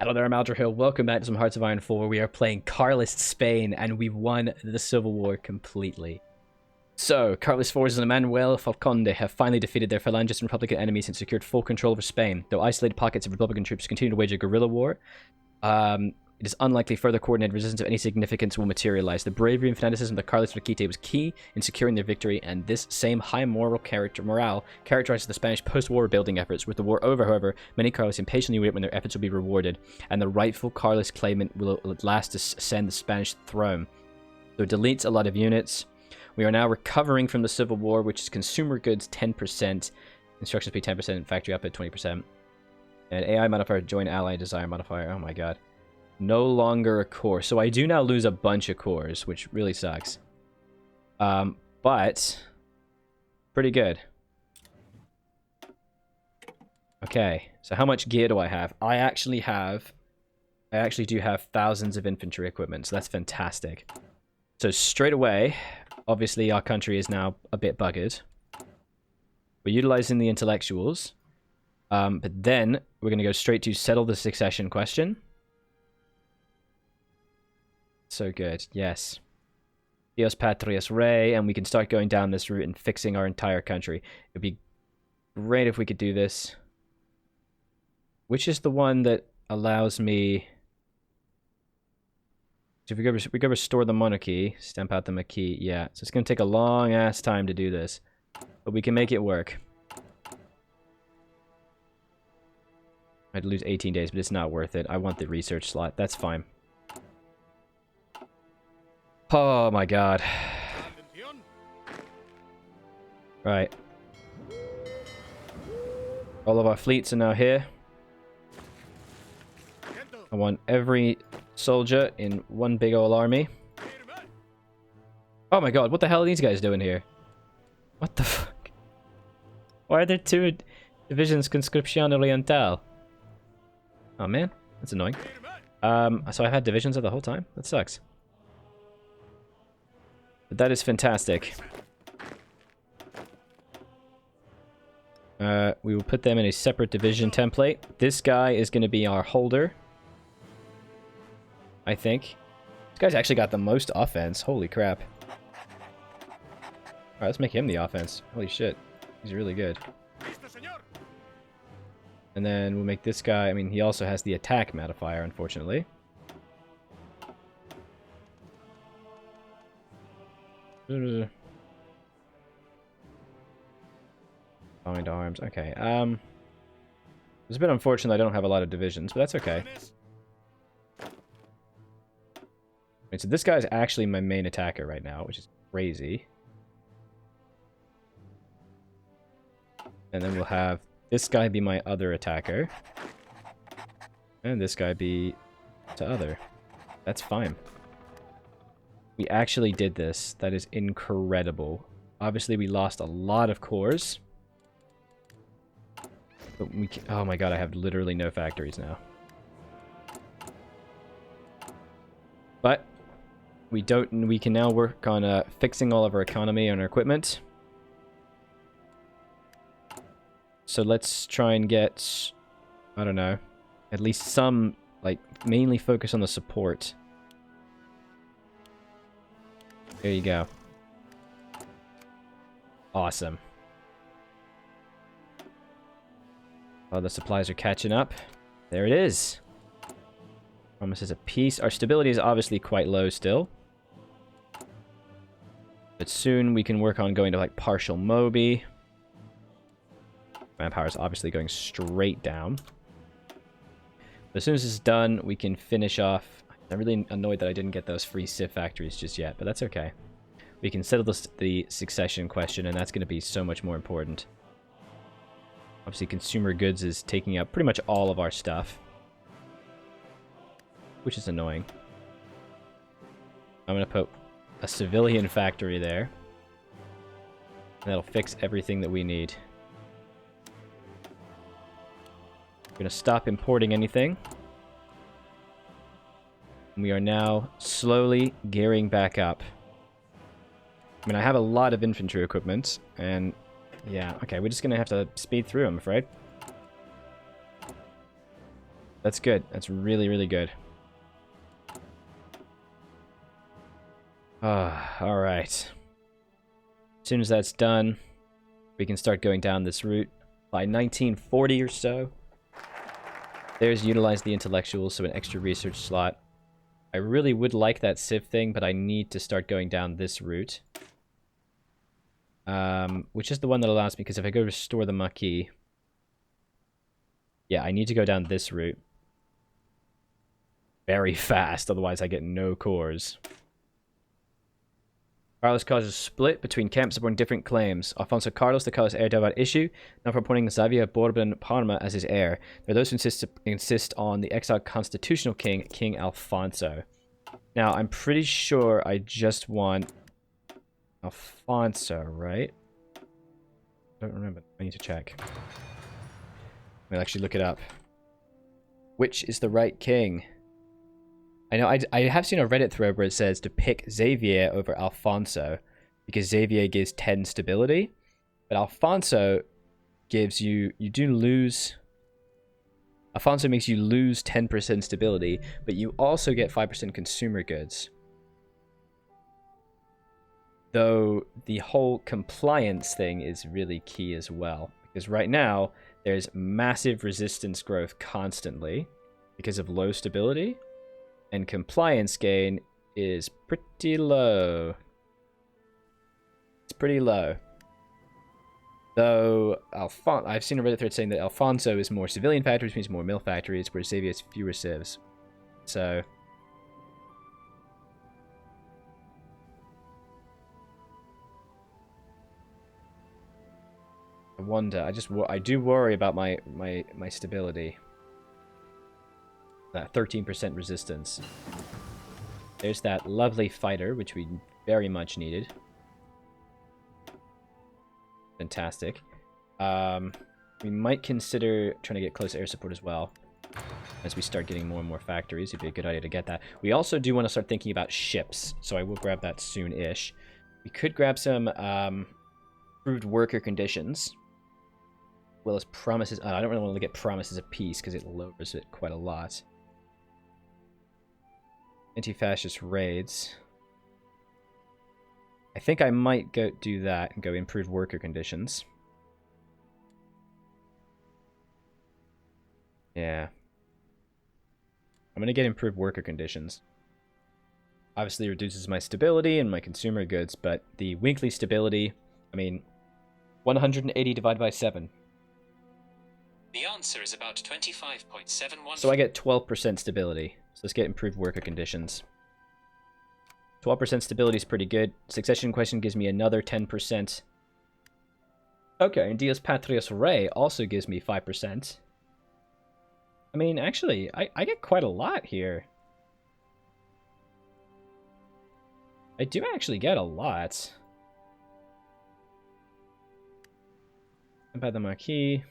Hello there, I'm Aldrahill. Welcome back to some Hearts of Iron 4. We are playing Carlist Spain, and we've won the Civil War completely. So, Carlist forces and Manuel Falconde have finally defeated their Falangist and Republican enemies and secured full control over Spain. Though isolated pockets of Republican troops continue to wage a guerrilla war, it is unlikely further coordinated resistance of any significance will materialize. The bravery and fanaticism of the Carlists of Aquitaine was key in securing their victory, and this same high morale characterizes the Spanish post-war rebuilding efforts. With the war over, however, many Carlists impatiently wait when their efforts will be rewarded, and the rightful Carlist claimant will at last ascend the Spanish throne. So it deletes a lot of units. We are now recovering from the Civil War, which is consumer goods 10%, instruction speed 10%, factory output 20%, and AI modifier, join ally, desire modifier. Oh my god. No longer a core. So I do now lose a bunch of cores, which really sucks. But pretty good. Okay, so how much gear do I have? I actually do have thousands of infantry equipment, so that's fantastic. So straight away, obviously our country is now a bit buggered. We're utilizing the intellectuals. But then we're going to go straight to settle the succession question. So good, yes. Dios Patrias Rey, and we can start going down this route and fixing our entire country. It'd be great if we could do this. Which is the one that allows me... So if we go restore the monarchy, stamp out the Maquis, yeah. So it's going to take a long-ass time to do this. But we can make it work. I'd lose 18 days, but it's not worth it. I want the research slot. That's fine. Oh my god. Right. All of our fleets are now here. I want every soldier in one big ol' army. Oh my god, what the hell are these guys doing here? What the fuck? Why are there two divisions Conscription Oriental? Oh man, that's annoying. So I've had divisions there the whole time? That sucks. But that is fantastic. We will put them in a separate division template. This guy is going to be our holder. I think. This guy's actually got the most offense. Holy crap. Alright, let's make him the offense. Holy shit. He's really good. And then we'll make this guy... I mean, he also has the attack modifier, unfortunately. Find arms. Okay. It's a bit unfortunate I don't have a lot of divisions, but that's okay. Right, so this guy is actually my main attacker right now, which is crazy. And then we'll have this guy be my other attacker. And this guy be to other. That's fine. We actually did this. That is incredible. Obviously, we lost a lot of cores. But we can, oh my god, I have literally no factories now. But we can now work on fixing all of our economy and our equipment. So let's try and get, I don't know, at least some, like, mainly focus on the support. There you go. Awesome. Oh, the supplies are catching up. There it is. Promises a peace. Our stability is obviously quite low still. But soon we can work on going to, like, partial Moby. Manpower is obviously going straight down. But as soon as it's done, we can finish off... I'm really annoyed that I didn't get those free Civ factories just yet, but that's okay. We can settle the succession question, and that's going to be so much more important. Obviously, consumer goods is taking up pretty much all of our stuff. Which is annoying. I'm going to put a civilian factory there. And that'll fix everything that we need. We're going to stop importing anything. We are now slowly gearing back up. I mean, I have a lot of infantry equipment, and yeah, okay, we're just gonna have to speed through, I'm afraid. That's good. That's really, really good. Alright. As soon as that's done, we can start going down this route. By 1940 or so, there's utilize the intellectuals, so an extra research slot. I really would like that Civ thing, but I need to start going down this route. Which is the one that allows me, because if I go restore the Maquis... Yeah, I need to go down this route. Very fast, otherwise I get no cores. Carlist causes split between camps supporting different claims. Alfonso Carlos, the Carlist heir, died issue, now proposing Xavier Bourbon Parma as his heir. There are those who insist on the exiled constitutional king, King Alfonso. Now, I'm pretty sure I just want Alfonso, right? I don't remember. I need to check. I'll actually look it up. Which is the right king? I know I have seen a Reddit thread where it says to pick Xavier over Alfonso because Xavier gives 10 stability, but Alfonso gives you do lose. Alfonso makes you lose 10% stability, but you also get 5% consumer goods. Though the whole compliance thing is really key as well, because right now there's massive resistance growth constantly because of low stability. And compliance gain is pretty low. It's pretty low. Though, I've seen a Reddit thread saying that Alfonso is more civilian factories, means more mill factories, whereas Xavier has fewer civs. So... I wonder, I do worry about my stability. That 13% resistance. There's that lovely fighter, which we very much needed. Fantastic. We might consider trying to get close air support as well. As we start getting more and more factories, it'd be a good idea to get that. We also do want to start thinking about ships, so I will grab that soon-ish. We could grab some improved worker conditions. As well as promises. I don't really want to get promises of peace, because it lowers it quite a lot. Anti-fascist raids. I think I might go do that and go improve worker conditions. Yeah. I'm gonna get improved worker conditions. Obviously reduces my stability and my consumer goods, but the weekly stability, I mean, 180 divided by 7. The answer is about 25.71. So I get 12% stability. So let's get improved worker conditions. 12% stability is pretty good. Succession question gives me another 10%. Okay, and Dios Patrios Rey also gives me 5%. I mean, actually, I get quite a lot here. I do actually get a lot. By the Maquis.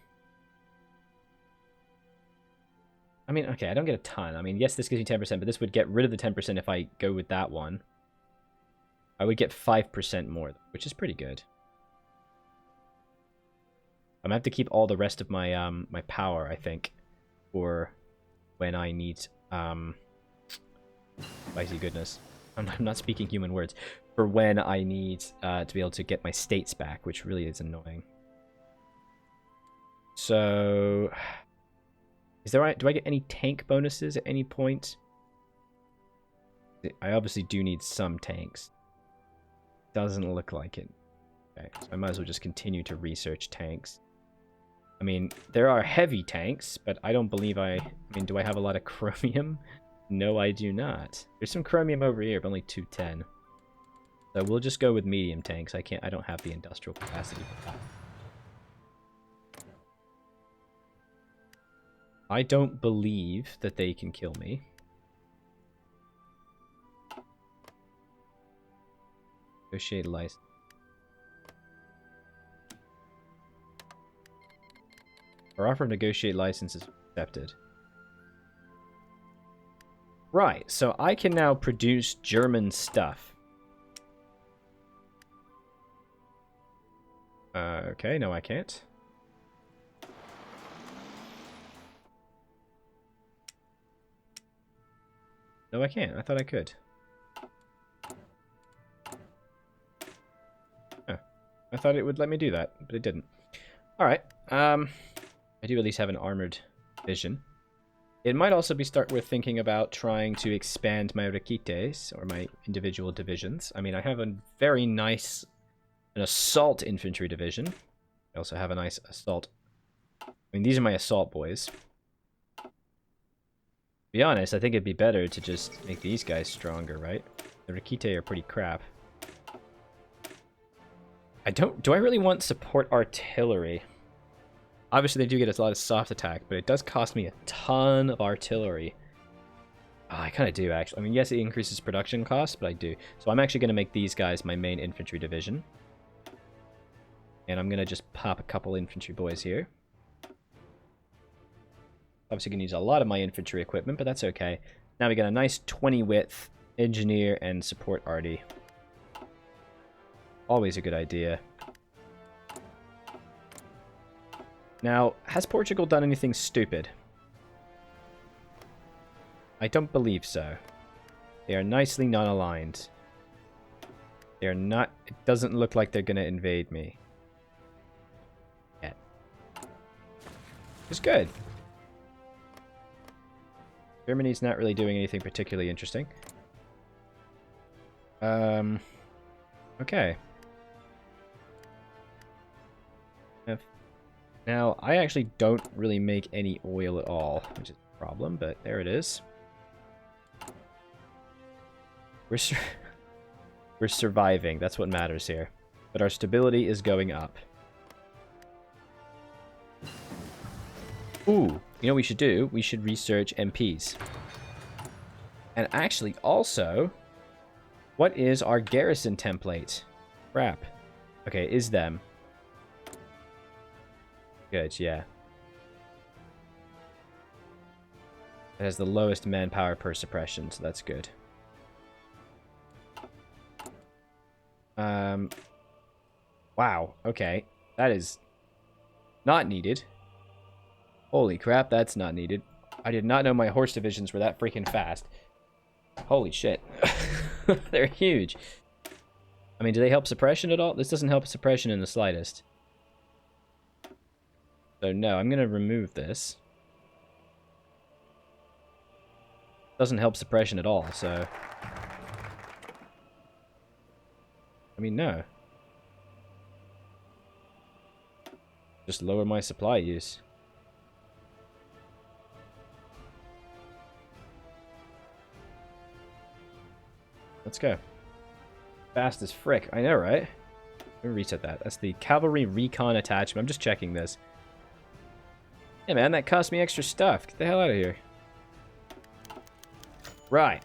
I mean, okay, I don't get a ton. I mean, yes, this gives me 10%, but this would get rid of the 10% if I go with that one. I would get 5% more, which is pretty good. I'm gonna have to keep all the rest of my my power, I think, for when I need spicy goodness. I'm not speaking human words. For when I need to be able to get my states back, which really is annoying. So, do I get any tank bonuses at any point? I obviously do need some tanks. Doesn't look like it. Okay, so I might as well just continue to research tanks. I mean, there are heavy tanks, but I don't believe I mean, do I have a lot of chromium? No, I do not. There's some chromium over here, but only 210. So we'll just go with medium tanks. I don't have the industrial capacity for that. I don't believe that they can kill me. Negotiate license. Our offer of negotiate license is accepted. Right, so I can now produce German stuff. Okay, no I can't. No, I can't. I thought I could. Oh, I thought it would let me do that, but it didn't. Alright, I do at least have an armored division. It might also be worth thinking about trying to expand my requites, or my individual divisions. I mean, I have a very nice an assault infantry division. I also have a nice assault. I mean, these are my assault boys. To be honest, I think it'd be better to just make these guys stronger, right? The requite are pretty crap. Do I really want support artillery? Obviously, they do get a lot of soft attack, but it does cost me a ton of artillery. Oh, I kind of do, actually. I mean, yes, it increases production costs, but I do. So I'm actually going to make these guys my main infantry division. And I'm going to just pop a couple infantry boys here. Obviously, going to use a lot of my infantry equipment, but that's okay. Now we got a nice 20 width engineer and support arty. Always a good idea. Now, has Portugal done anything stupid? I don't believe so. They are nicely non-aligned. They are not... It doesn't look like they're going to invade me. Yet. It's good. Germany's not really doing anything particularly interesting. Okay. Now, I actually don't really make any oil at all, which is a problem, but there it is. We're surviving. That's what matters here. But our stability is going up. Ooh, you know what we should do? We should research MPs. And actually, also, what is our garrison template? Crap. Okay, is them. Good, yeah. It has the lowest manpower per suppression, so that's good. Wow, okay. That is not needed. Holy crap, that's not needed. I did not know my horse divisions were that freaking fast. Holy shit. They're huge. I mean, do they help suppression at all? This doesn't help suppression in the slightest. So no, I'm going to remove this. Doesn't help suppression at all, so... I mean, no. Just lower my supply use. Let's go. Fast as frick. I know, right? Let me reset that. That's the cavalry recon attachment. I'm just checking this. Yeah, man, that cost me extra stuff. Get the hell out of here. Right.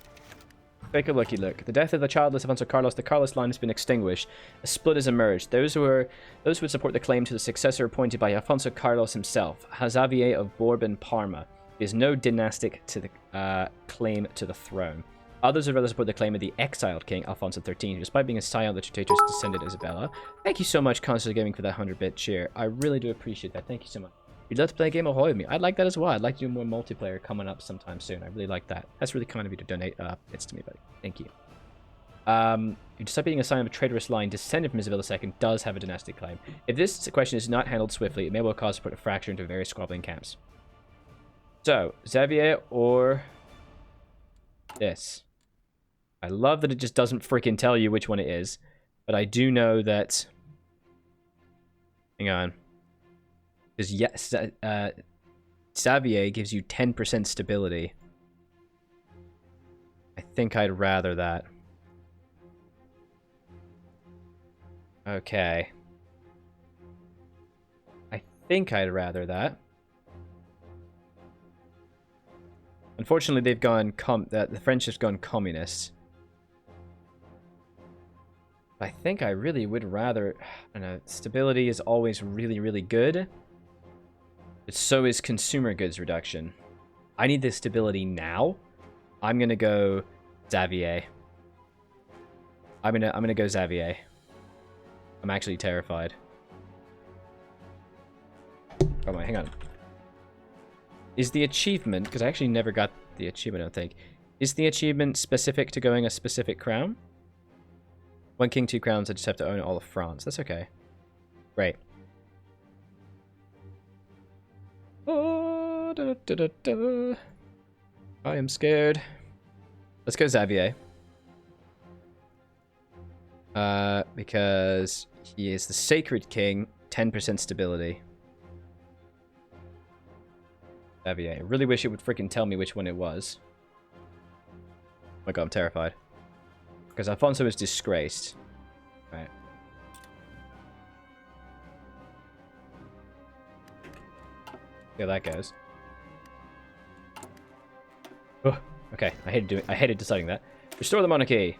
Take a looky look. The death of the childless Afonso Carlos, the Carlist line has been extinguished. A split has emerged. Those who would support the claim to the successor appointed by Afonso Carlos himself, Xavier of Bourbon Parma, is no dynastic to the claim to the throne. Others would rather support the claim of the exiled king, Alfonso XIII, who, despite being a scion of the traitorous descendant Isabella. Thank you so much, Constantly Gaming, for that 100-bit cheer. I really do appreciate that. Thank you so much. You'd love to play a game of HOI with me. I'd like that as well. I'd like to do more multiplayer coming up sometime soon. I really like that. That's really kind of you to donate bits to me, buddy. Thank you. Despite being a scion of a traitorous line descended from Isabella II, does have a dynastic claim. If this question is not handled swiftly, it may well cause to put a fracture into various squabbling camps. So, Xavier or this. I love that it just doesn't freaking tell you which one it is, but I do know that... Hang on. Because yes, Xavier gives you 10% stability. I think I'd rather that. Okay. I think I'd rather that. Unfortunately, they've gone the French have gone communist. I think I really would rather... I don't know, stability is always really, really good. But so is consumer goods reduction. I need this stability now. I'm gonna go Xavier. I'm gonna go Xavier. I'm actually terrified. Oh my, hang on. Is the achievement, because I actually never got the achievement, I don't think. Is the achievement specific to going a specific crown? 1 king, 2 crowns, I just have to own all of France. That's okay. Great. Oh, da, da, da, da. I am scared. Let's go Xavier. Because he is the Sacred King, 10% stability. Xavier. I really wish it would freaking tell me which one it was. Oh my god, I'm terrified. Because Alfonso is disgraced. Right. See how that goes. Oh, okay, I hated deciding that. Restore the monarchy.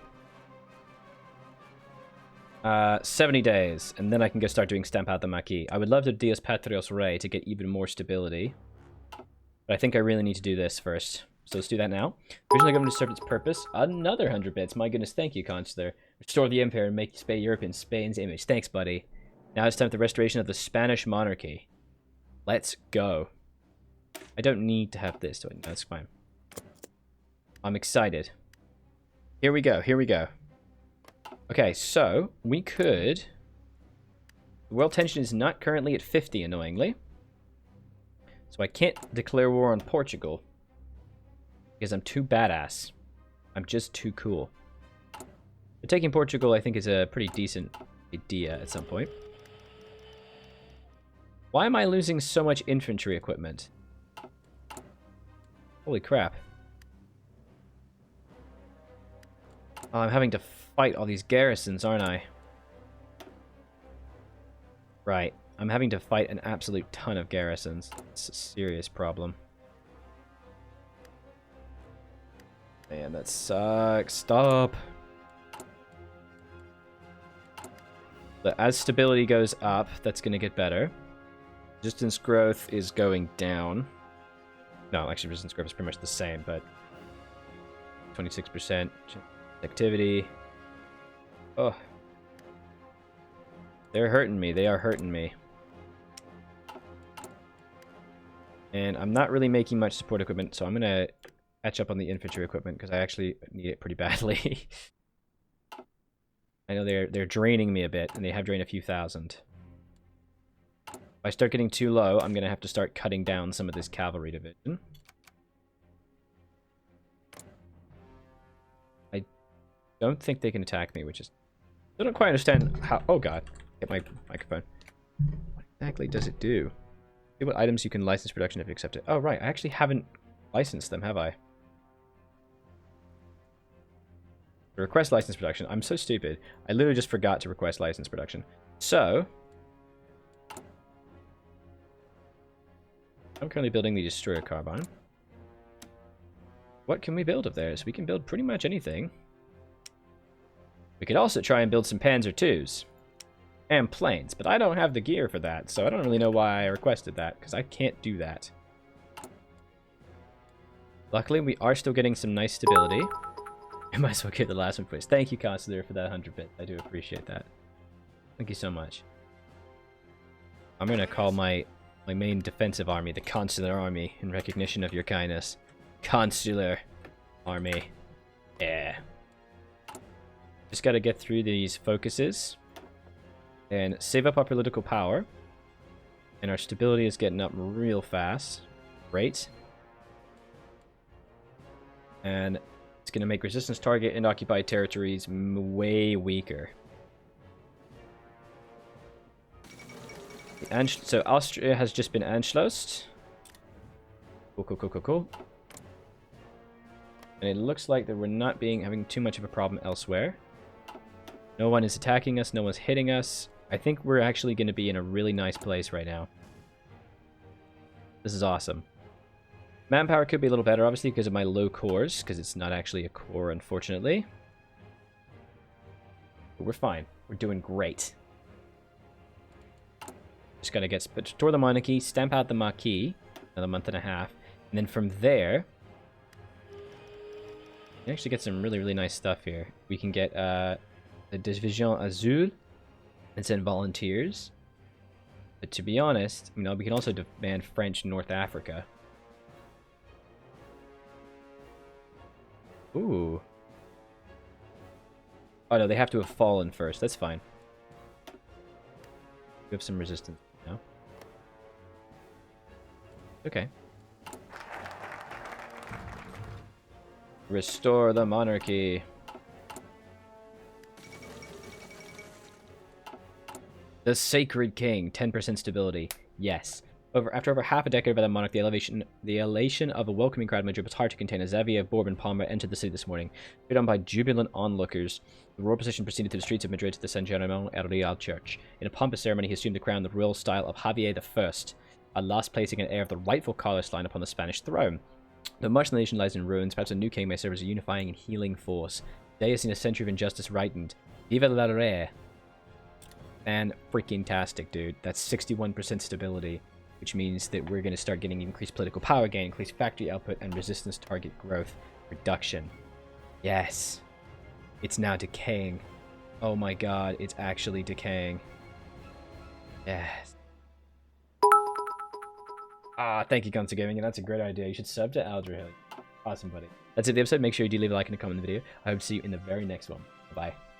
70 days, and then I can go start doing Stamp Out the Marquis. I would love to Dios Patrios Rey to get even more stability. But I think I really need to do this first. So let's do that now. Originally government to serve its purpose. Another 100 bits. My goodness, thank you, Consular. Restore the Empire and make Europe in Spain's image. Thanks, buddy. Now it's time for the restoration of the Spanish monarchy. Let's go. I don't need to have this. No, that's fine. I'm excited. Here we go. Here we go. Okay, so we could... The world tension is not currently at 50, annoyingly. So I can't declare war on Portugal. Because I'm too badass. I'm just too cool. But taking Portugal, I think, is a pretty decent idea at some point. Why am I losing so much infantry equipment? Holy crap. Oh, I'm having to fight all these garrisons, aren't I? Right. I'm having to fight an absolute ton of garrisons. It's a serious problem. Man, that sucks. Stop. But as stability goes up, that's going to get better. Resistance growth is going down. No, actually, resistance growth is pretty much the same, but 26% activity. Oh. They're hurting me. They are hurting me. And I'm not really making much support equipment, so I'm going to catch up on the infantry equipment because I actually need it pretty badly. I know they're draining me a bit, and they have drained a few thousand. If I start getting too low, I'm going to have to start cutting down some of this cavalry division. I don't think they can attack me, which is... I don't quite understand how... Oh god, get my microphone. What exactly does it do? See what items you can license production if you accept it. Oh right, I actually haven't licensed them, have I? Request license production. I'm so stupid. I literally just forgot to request license production. So... I'm currently building the Destroyer Carbine. What can we build of theirs? We can build pretty much anything. We could also try and build some Panzer IIs. And planes, but I don't have the gear for that, so I don't really know why I requested that, because I can't do that. Luckily, we are still getting some nice stability. I might as well get the last one first. Thank you, Consular, for that 100 bits. I do appreciate that. Thank you so much. I'm going to call my main defensive army the Consular Army in recognition of your kindness. Consular Army. Yeah. Just got to get through these focuses and save up our political power. And our stability is getting up real fast. Great. And it's going to make resistance target and occupied territories way weaker. So Austria has just been Anschlossed. Cool, cool, cool, cool, cool. And it looks like that we're not having too much of a problem elsewhere. No one is attacking us. No one's hitting us. I think we're actually going to be in a really nice place right now. This is awesome. Manpower could be a little better, obviously, because of my low cores, because it's not actually a core, unfortunately. But we're fine. We're doing great. Just gotta get... Restore the monarchy, stamp out the Marquis, another month and a half. And then from there... We can actually get some really, really nice stuff here. We can get the Division Azul and send volunteers. But to be honest, you know, we can also demand French North Africa. Ooh. Oh no, they have to have fallen first. That's fine. We have some resistance now. Okay. Restore the monarchy. The Sacred King, 10% stability. Yes. After over half a decade by the monarch, the elation of a welcoming crowd Madrid was hard to contain as Xavier Bourbon Palmer entered the city this morning. Cheered on by jubilant onlookers, the royal procession proceeded through the streets of Madrid to the San Jerónimo El Real Church. In a pompous ceremony, he assumed the crown, the royal style of Javier I, at last placing an heir of the rightful Carlist line upon the Spanish throne. Though much of the nation lies in ruins, perhaps a new king may serve as a unifying and healing force. Today has seen a century of injustice rightened. Viva la Rey! And freaking tastic, dude. That's 61% stability, which means that we're going to start getting increased political power gain, increased factory output, and resistance target growth reduction. Yes. It's now decaying. Oh my god, it's actually decaying. Yes. Ah, thank you, Guns of Gaming, and that's a great idea. You should sub to Aldrahill. Awesome, buddy. That's it, the episode. Make sure you do leave a like and a comment in the video. I hope to see you in the very next one. Bye-bye.